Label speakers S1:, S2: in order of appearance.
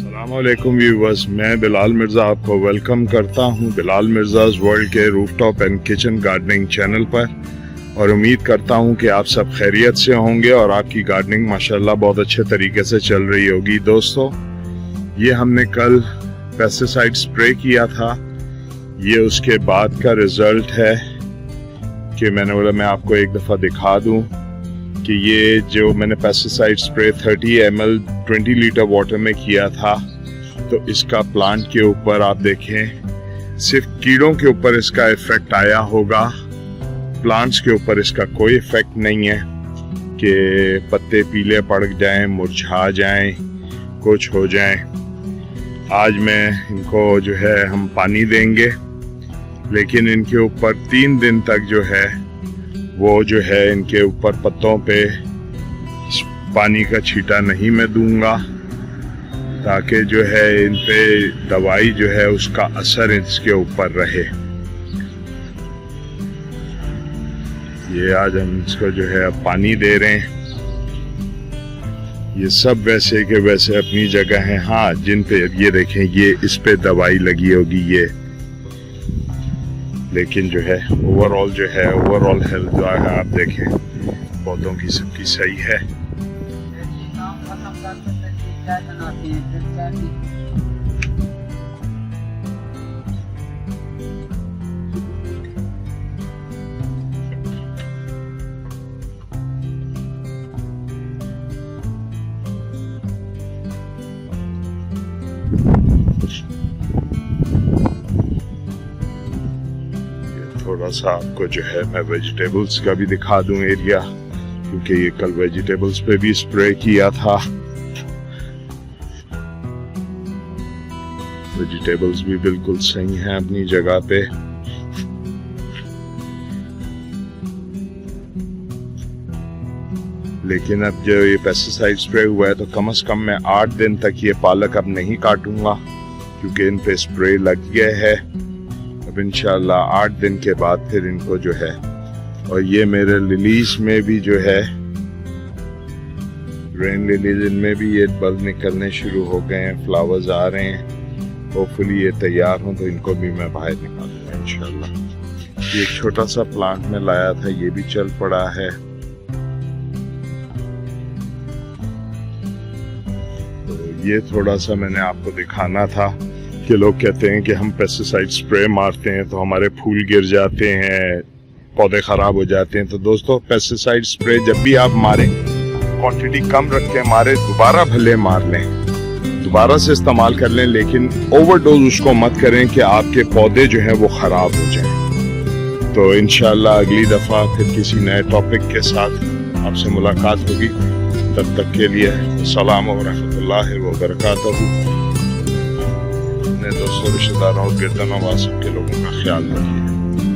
S1: अस्सलामुअलैकुम व्यूवर्स, मैं बिलाल मिर्ज़ा आपको वेलकम करता हूं बिलाल मिर्ज़ाज़ वर्ल्ड के rooftop and kitchen gardening channel पर। और उम्मीद करता हूं कि आप सब खैरियत से होंगे और आपकी गार्डनिंग माशाल्लाह बहुत अच्छे तरीके से चल रही होगी। दोस्तों, ये हमने कल पेस्टिसाइड स्प्रे किया था, ये उसके बाद का रिज़ल्ट है कि मैंने बोला मैं आपको एक दफ़ा दिखा दूँ कि ये जो मैंने pesticide spray 30 ml 20 litre water में किया था, तो इसका प्लांट के ऊपर आप देखें सिर्फ कीड़ों के ऊपर इसका इफेक्ट आया होगा, प्लांट्स के ऊपर इसका कोई इफेक्ट नहीं है कि पत्ते पीले पड़ जाएं, मुरझा जाएं, कुछ हो जाएं। आज मैं इनको जो है हम पानी देंगे, लेकिन इनके ऊपर 3 दिन तक जो है वो जो है इनके ऊपर पत्तों पे पानी का छींटा नहीं मैं दूंगा, ताकि जो है इन पे दवाई जो है उसका असर इसके ऊपर रहे। ये आज हम इसको जो है अब पानी दे रहे हैं। ये सब वैसे के वैसे अपनी जगह हैं। हाँ, जिन पे ये देखें ये इस पे दवाई लगी होगी ये, लेकिन जो है ओवरऑल हेल्थ जो है आप देखें पौधों की सबकी सही है। थोड़ा सा आपको जो है मैं वेजिटेबल्स का भी दिखा दूं एरिया, क्योंकि ये कल वेजिटेबल्स पे भी स्प्रे किया था। वेजिटेबल्स भी बिल्कुल सही हैं अपनी जगह पे। लेकिन अब जो ये पेस्टिसाइड स्प्रे हुआ है, तो कम से कम मैं 8 दिन तक ये पालक अब नहीं काटूंगा, क्योंकि इन पे स्प्रे लग गया है। अब इंशाल्लाह 8 दिन के बाद फिर इनको जो है, और ये मेरे लिलीज में भी जो है रेन लिलीज, इनमें भी ये बल्ब निकलने शुरू हो गए हैं, फ्लावर्स आ रहे हैं। होपफुली ये तैयार हों तो इनको भी मैं बाहर निकालूंगा इंशाल्लाह। ये एक छोटा सा प्लांट में लाया था, ये भी चल पड़ा है। तो ये थोड़ा सा मैंने आपको दिखाना था कि लोग कहते हैं कि हम पेस्टिसाइड स्प्रे मारते हैं तो हमारे फूल गिर जाते हैं, पौधे खराब हो जाते हैं। तो दोस्तों, पेस्टिसाइड स्प्रे जब भी आप मारें, क्वांटिटी कम रख के मारें, दोबारा भले मार लें, दोबारा से इस्तेमाल कर लें, लेकिन ओवरडोज उसको मत करें कि आपके पौधे जो हैं वो खराब हो जाएं। तो इंशाल्लाह अगली दफ़ा फिर किसी नए टॉपिक के साथ आपसे मुलाकात होगी। तब तक के लिए अस्सलाम व रहमतुल्लाहि व बरकातहू। अपने दोस्तों, रिश्तेदारों और गिरदनवां सबके लोगों का ख्याल रखिए।